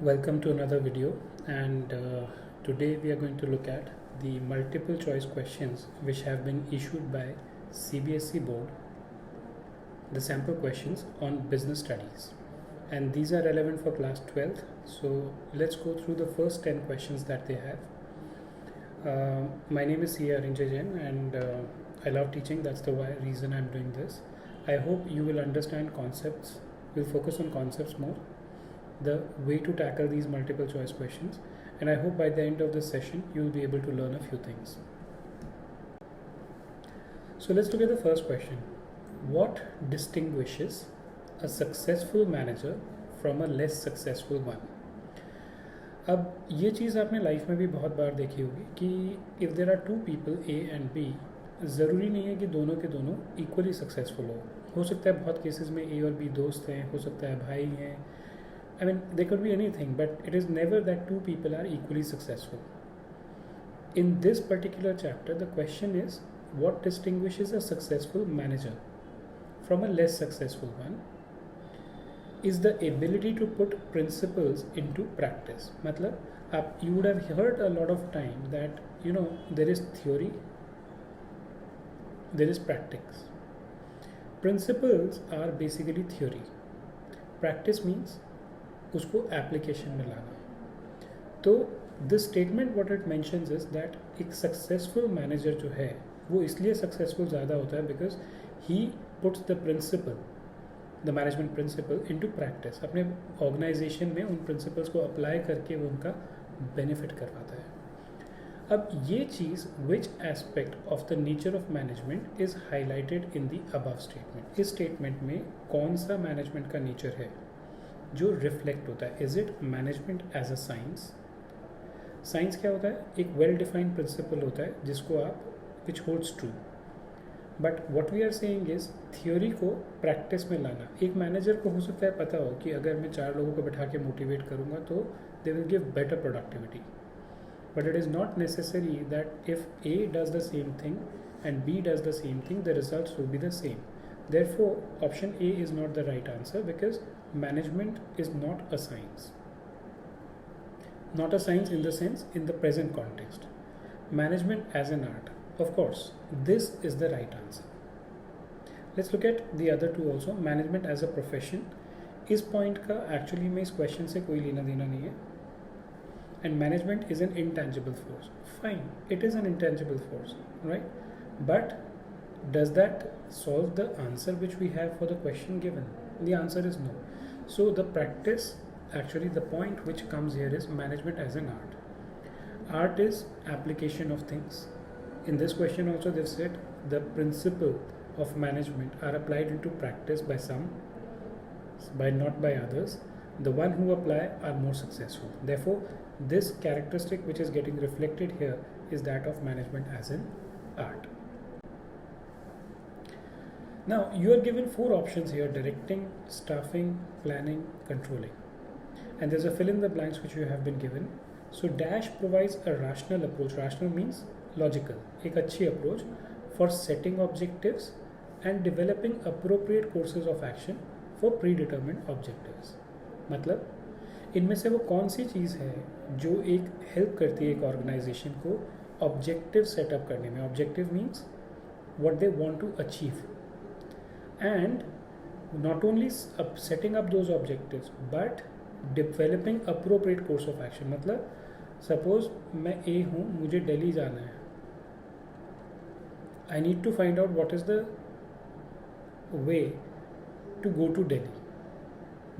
Welcome to another video, and today we are going to look at the multiple choice questions which have been issued by CBSE board, the sample questions on business studies, and these are relevant for class 12th. So let's go through the first 10 questions that they have. My name is C.R. Jain, and I love teaching. That's the reason I'm doing this. I hope you will understand concepts. We'll focus on concepts more, the way to tackle these multiple choice questions, and I hope by the end of this session you will be able to learn a few things. So let's look at the first question. What distinguishes a successful manager from a less successful one? अब ये चीज़ आपने life में भी बहुत बार देखी होगी कि if there are two people A and B, ज़रूरी नहीं है कि दोनों के दोनों इक्वली सक्सेसफुल हो सकता है बहुत केसेस में ए और बी दोस्त हैं, हो सकता है भाई हैं. I mean, there could be anything, but it is never that two people are equally successful. In this particular chapter, the question is, what distinguishes a successful manager from a less successful one is the ability to put principles into practice. मतलब, you would have heard a lot of time that, there is theory, there is practice. Principles are basically theory. Practice means उसको application में लाना. तो this statement what it mentions is that एक successful manager जो है वो इसलिए successful ज़्यादा होता है because he puts the principle, the management principle into practice. अपने ऑर्गेनाइजेशन में उन प्रिंसिपल्स को अप्लाई करके वो उनका बेनिफिट करवाता है. अब ये चीज़ which aspect of the nature of management is highlighted in the above statement. इस स्टेटमेंट में कौन सा मैनेजमेंट का नेचर है जो रिफ्लेक्ट होता है. Is it management as a science? Science क्या होता है? एक वेल डिफाइंड प्रिंसिपल होता है जिसको आप which holds true, but what we are saying is theory को प्रैक्टिस में लाना. एक मैनेजर को हो सकता है पता हो कि अगर मैं 4 लोगों को बैठा के मोटिवेट करूँगा तो they will give better productivity, but it is not necessary that if A does the same thing and B does the same thing the results will be the same. Therefore option A is not the right answer because management is not a science. Not a science in the sense in the present context. Management as an art. Of course, this is the right answer. Let's look at the other two also. Management as a profession. इस point का actually में इस question से कोई लेना देना नहीं है. And management is an intangible force. Fine, it is an intangible force, right? But does that solve the answer which we have for the question given? The answer is no. So the practice, actually the point which comes here is management as an art. Art is application of things. In this question also they've said the principle of management are applied into practice by some, by not by others. The one who apply are more successful. Therefore this characteristic which is getting reflected here is that of management as an art. Now you are given 4 options here: directing, staffing, planning, controlling, and there's a fill in the blanks which you have been given. So dash provides a rational approach. Rational means logical, एक अच्छी approach for setting objectives and developing appropriate courses of action for predetermined objectives. मतलब इनमें से वो कौन सी चीज़ है जो एक हेल्प करती है एक ऑर्गेनाइजेशन को ऑब्जेक्टिव सेटअप करने में. Objective means what they want to achieve, and not only setting up those objectives but developing appropriate course of action. मतलब suppose मैं A हूँ, मुझे दिल्ली जाना है. I need to find out what is the way to go to Delhi,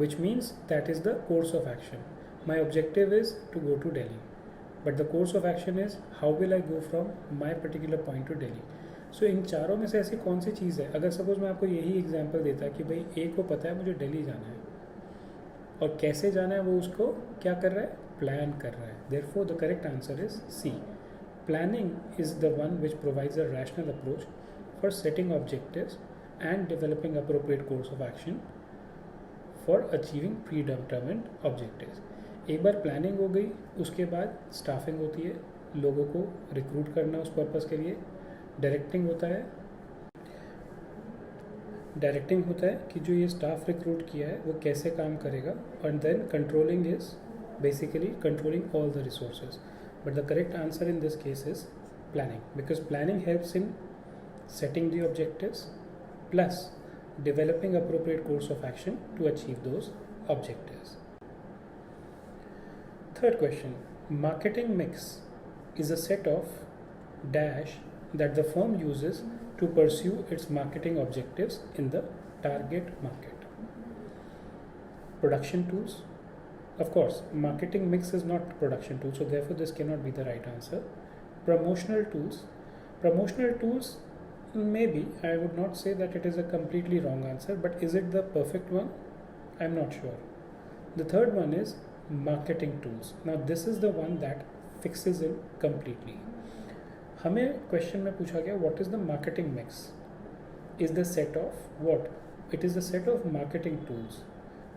which means that is the course of action. My objective is to go to Delhi, but the course of action is how will I go from my particular point to Delhi. सो इन चारों में से ऐसी कौन सी चीज़ है? अगर suppose मैं आपको यही एग्जांपल देता कि भाई ए को पता है मुझे दिल्ली जाना है और कैसे जाना है वो उसको क्या कर रहा है? प्लान कर रहा है. Therefore the correct answer is C. Planning is the one which provides a rational approach for setting objectives and developing appropriate course of action for achieving predetermined objectives. एक बार प्लानिंग हो गई, उसके बाद staffing होती है, लोगों को रिक्रूट करना उस पर्पज़ के लिए. डायरेक्टिंग होता है कि जो ये स्टाफ रिक्रूट किया है वो कैसे काम करेगा. और then controlling is basically controlling all the resources. But the correct answer in this case is planning, because planning helps in setting the objectives plus developing appropriate course of action to achieve those objectives. Third question, marketing mix is a set of dash that the firm uses to pursue its marketing objectives in the target market. Production tools. Of course, marketing mix is not production tool, so therefore this cannot be the right answer. Promotional tools. Promotional tools, maybe I would not say that it is a completely wrong answer, but is it the perfect one? I'm not sure. The third one is marketing tools. Now this is the one that fixes it completely. हमें question में पूछा गया what is the marketing mix is the set of what it is the set of marketing tools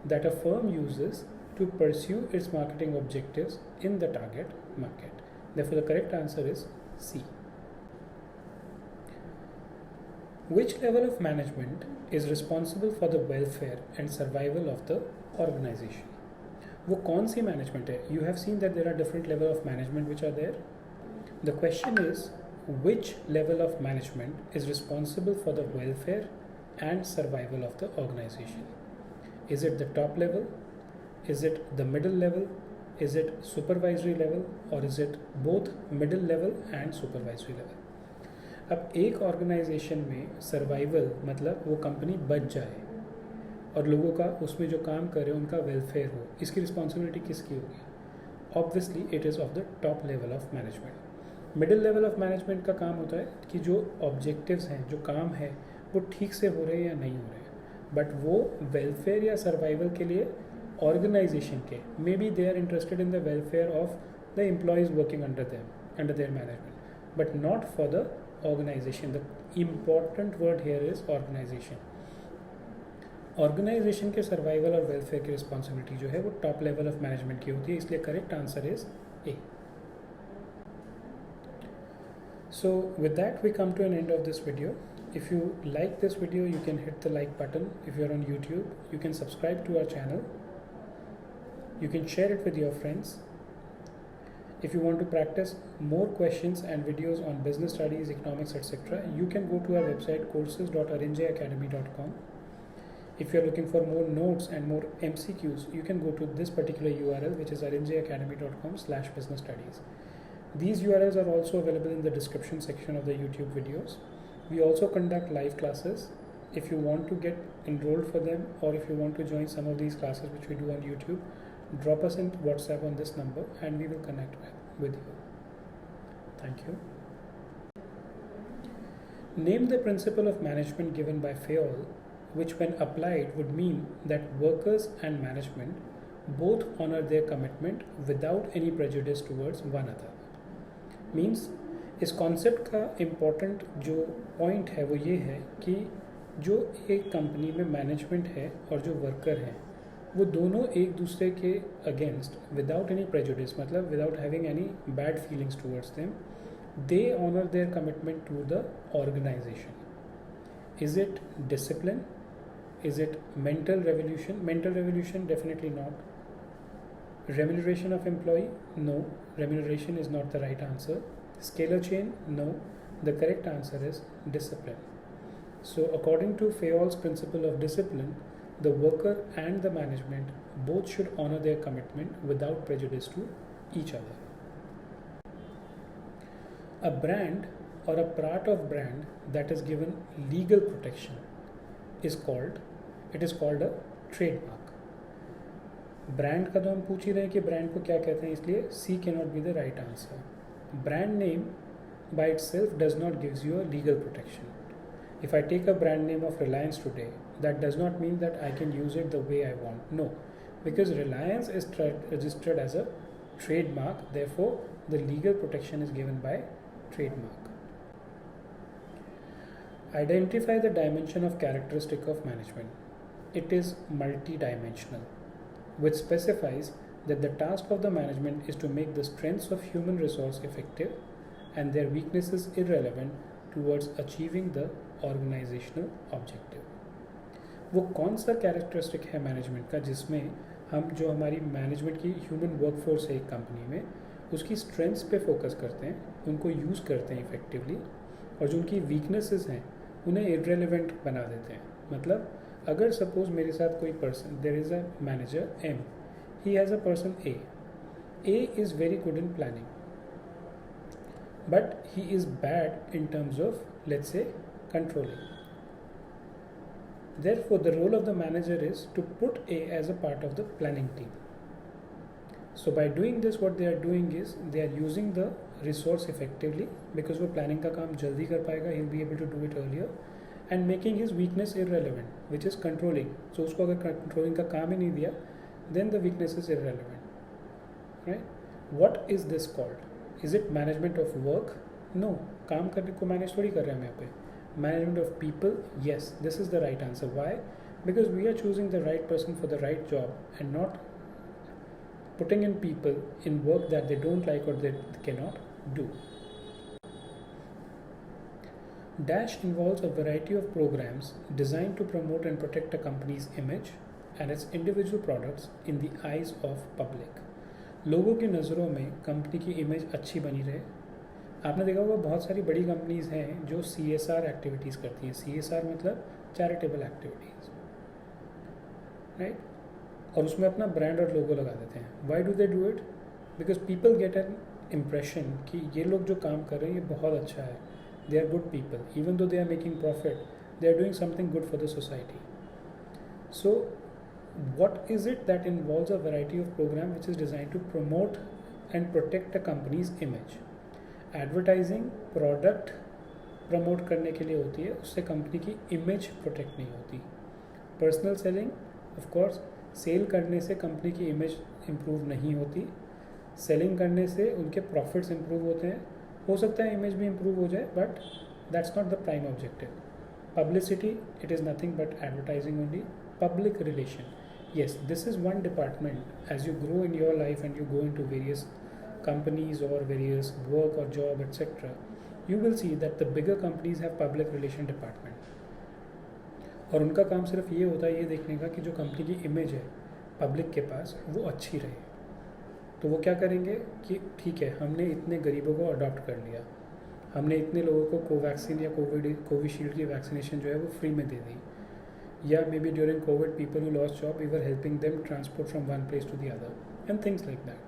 that a firm uses to pursue its marketing objectives in the target market. Therefore, the correct answer is C. Which level of management is responsible for the welfare and survival of the organization? वो कौन सी management है? You have seen that there are different levels of management which are there. The question is, which level of management is responsible for the welfare and survival of the organization? Is it the top level? Is it the middle level? Is it supervisory level? Or is it both middle level and supervisory level? अब एक organisation में survival मतलब वो company बच जाए और लोगों का उसमें जो काम कर रहे हैं उनका वेलफेयर हो, इसकी रिस्पॉन्सिबिलिटी किसकी होगी? Obviously it is of the top level of management. Middle level of management का काम होता है कि जो ऑब्जेक्टिव्स हैं, जो काम है, वो ठीक से हो रहे हैं या नहीं हो रहे हैं, बट वो वेलफेयर या सर्वाइवल के लिए organization के maybe they are interested in the welfare of the employees working under them, under their management, but not for the organization. The important word here is organization. Organization के survival और welfare की responsibility जो है वो top level of management की होती है, इसलिए correct answer is A. So with that we come to an end of this video. If you like this video, you can hit the like button. If you are on YouTube, you can subscribe to our channel. You can share it with your friends. If you want to practice more questions and videos on business studies, economics, etc., you can go to our website courses.arinjayacademy.com. If you are looking for more notes and more MCQs, you can go to this particular URL, which is arinjayacademy.com/businessstudies. These URLs are also available in the description section of the YouTube videos. We also conduct live classes. If you want to get enrolled for them, or if you want to join some of these classes which we do on YouTube, drop us in WhatsApp on this number and we will connect with you. Thank you. Name the principle of management given by Fayol, which when applied would mean that workers and management both honor their commitment without any prejudice towards one another. Means इस concept का important जो point है वो ये है कि जो एक कंपनी में मैनेजमेंट है और जो वर्कर हैं वो दोनों एक दूसरे के अगेंस्ट विदाउट एनी प्रेजुडिस, मतलब without having any bad feelings towards them, they honour their commitment to the organisation. Is it discipline? Is it mental revolution? Mental revolution definitely not. Remuneration of employee? No, remuneration is not the right answer. Scalar chain? No, the correct answer is discipline. So according to Fayol's principle of discipline, the worker and the management both should honor their commitment without prejudice to each other. A brand or a part of brand that is given legal protection is called a trademark. Brand का तो हम पूछ ही रहे हैं कि brand को क्या कहते हैं, इसलिए C can not be the right answer. Brand name by itself does not gives you a legal protection. If I take a brand name of Reliance today, that does not mean that I can use it the way I want. No, because Reliance is registered as a trademark, therefore the legal protection is given by trademark. Identify the dimension of characteristic of management. It is multi-dimensional, which specifies that the task of the management is to make the strengths of human resource effective and their weaknesses irrelevant towards achieving the organizational objective. वो कौन सा characteristic है management का जिसमें हम जो हमारी management की ह्यूमन वर्कफोर्स है एक कंपनी में, उसकी स्ट्रेंथ्स पे फोकस करते हैं, उनको यूज़ करते हैं इफ़ेक्टिवली, और जो उनकी वीकनेसेस हैं उन्हें इररेलेवेंट बना देते हैं. मतलब अगर सपोज मेरे साथ कोई person, there is a manager M, he has a person A is very good in planning, but he is bad in terms of, let's say, controlling. Therefore, the role of the manager is to put A as a part of the planning team. So by doing this, what they are doing is they are using the resource effectively, because वो planning का काम जल्दी कर पाएगा, he'll be able to do it earlier, and making his weakness irrelevant, which is controlling. So उसको अगर controlling का काम ही नहीं दिया, then the weakness is irrelevant, right? What is this called? Is it management of work? No. काम करने को manage थोड़ी कर रहे हैं हम यहाँ पे. Management of people? Yes, this is the right answer. Why? Because we are choosing the right person for the right job and not putting in people in work that they don't like or they cannot do. Dash involves a variety of programs designed to promote and protect a company's image and its individual products in the eyes of public. लोगों की नज़रों में company की image अच्छी बनी रहे. आपने देखा होगा बहुत सारी बड़ी कंपनीज़ हैं जो CSR एक्टिविटीज़ करती हैं. CSR मतलब चैरिटेबल एक्टिविटीज़, राइट? और उसमें अपना ब्रांड और लोगो लगा देते हैं. Why do they do it? Because people get an impression कि ये लोग जो काम कर रहे हैं ये बहुत अच्छा है, they are good people, even though they are making profit, they are doing something good for the society. So what is it that involves a variety of program which is designed to promote and protect a company's image? Advertising product promote करने के लिए होती है, उससे company की image protect नहीं होती. Personal selling, of course sale करने से कंपनी की इमेज इम्प्रूव नहीं होती. सेलिंग करने से उनके प्रॉफिट्स इम्प्रूव होते हैं. हो सकता है इमेज भी इम्प्रूव हो जाए, but that's not the prime objective. Publicity, it is nothing but advertising only. Public relation, yes, this is one department. As you grow in your life and you go into various companies or various work or job, etc., you will see that the bigger companies have public relation department. और उनका काम सिर्फ ये होता है ये देखने का कि जो कंपनी की इमेज है पब्लिक के पास वो अच्छी रहे. तो वो क्या करेंगे कि ठीक है, हमने इतने गरीबों को अडॉप्ट कर लिया, हमने इतने लोगों को कोवैक्सीन या कोविशील्ड की वैक्सीनेशन जो है वो फ्री में दे दी, या maybe during COVID, people who lost job, we were helping them transport from one place to the other, and things like that.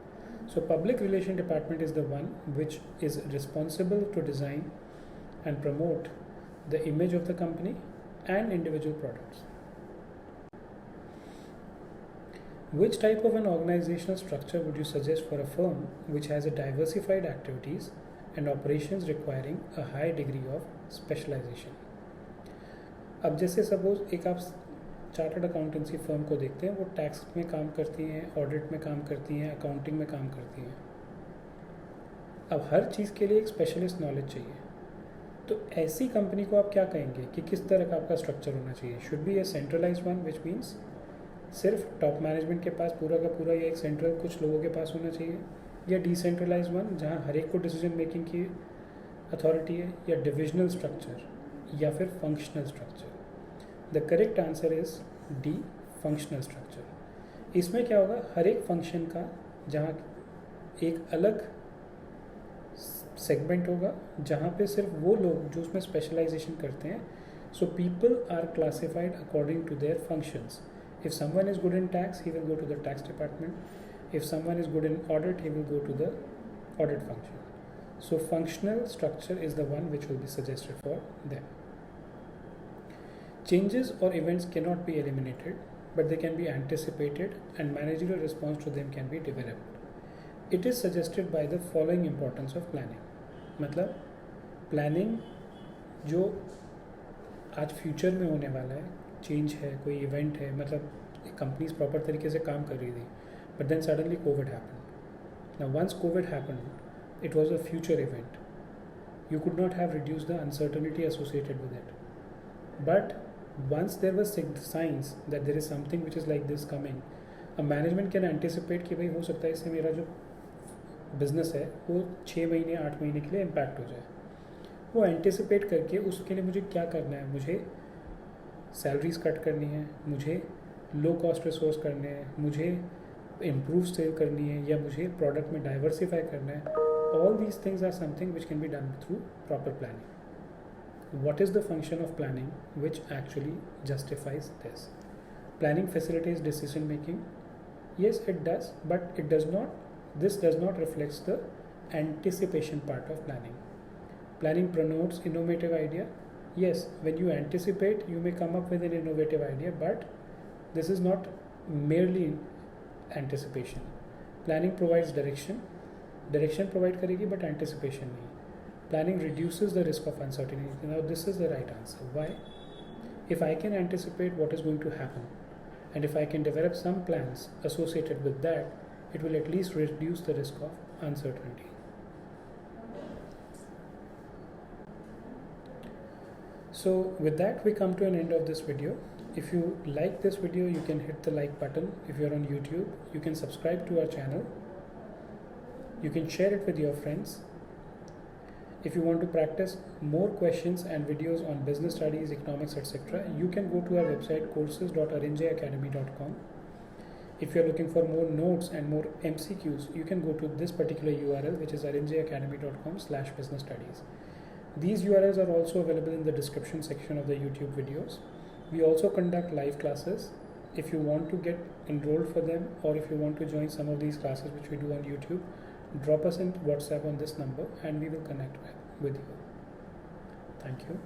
So public relation department is the one which is responsible to design and promote the image of the company and individual products. Which type of an organizational structure would you suggest for a firm which has a diversified activities and operations requiring a high degree of specialization? अब जैसे suppose एक आप chartered accountancy firm को देखते हैं, वो tax में काम करती हैं, ऑडिट में काम करती हैं, अकाउंटिंग में काम करती हैं. अब हर चीज़ के लिए एक स्पेशलिस्ट नॉलेज चाहिए. तो ऐसी कंपनी को आप क्या कहेंगे कि किस तरह का आपका स्ट्रक्चर होना चाहिए? Should be A centralised one, which means सिर्फ टॉप मैनेजमेंट के पास पूरा का पूरा या एक सेंट्रल कुछ लोगों के पास होना चाहिए, या डिसेंट्रलाइज्ड वन जहाँ हर एक को डिसीजन मेकिंग की अथॉरिटी है, या डिविजनल स्ट्रक्चर, या फिर functional structure? The correct answer is D, functional structure. इसमें क्या होगा, हर एक फंक्शन का जहाँ एक अलग सेगमेंट होगा जहाँ पे सिर्फ वो लोग जो उसमें स्पेशलाइजेशन करते हैं. So people are classified according to their functions. If someone is good in tax, he will go to the tax department. If someone is good in audit, he will go to the audit function. So functional structure is the one which will be suggested for them. Changes or events cannot be eliminated, but they can be anticipated and managerial response to them can be developed. It is suggested by the following importance of planning. मतलब planning जो आज future में होने वाला है, change है, कोई event है, मतलब कंपनीज प्रॉपर तरीके से काम कर रही थी, but then suddenly COVID happen. Now once COVID happen, it was a future event. You could not have reduced the uncertainty associated with it. But once there were signs that there is something which is like this coming, a management can anticipate कि भाई हो सकता है इससे मेरा जो business है वो 6 महीने 8 महीने के लिए इम्पैक्ट हो जाए. वो एंटिसिपेट करके उसके लिए मुझे क्या करना है, मुझे सैलरीज कट करनी है, मुझे लो कॉस्ट रिसोर्स करने हैं, मुझे इम्प्रूव सेल करनी है, या मुझे प्रोडक्ट में डाइवर्सिफाई करना है. All these things are something which can be done through proper planning. What is the function of planning which actually justifies this? Planning facilitates decision making. Yes, it does, but it does not. This does not reflect the anticipation part of planning. Planning promotes innovative idea. Yes, when you anticipate, you may come up with an innovative idea, but this is not merely anticipation. Planning provides direction. Direction provide करेगी, but anticipation नहीं. Planning reduces the risk of uncertainty. Now, this is the right answer. Why? If I can anticipate what is going to happen, and if I can develop some plans associated with that, it will at least reduce the risk of uncertainty. So with that, we come to an end of this video. If you like this video, you can hit the like button. If you're on YouTube, you can subscribe to our channel. You can share it with your friends. If you want to practice more questions and videos on business studies, economics, etc., you can go to our website courses.arinjayacademy.com. If you're looking for more notes and more MCQs, you can go to this particular URL, which is arinjayacademy.com/business studies. These URLs are also available in the description section of the YouTube videos. We also conduct live classes. If you want to get enrolled for them, or if you want to join some of these classes which we do on YouTube, drop us in WhatsApp on this number and we will connect with you. Thank you.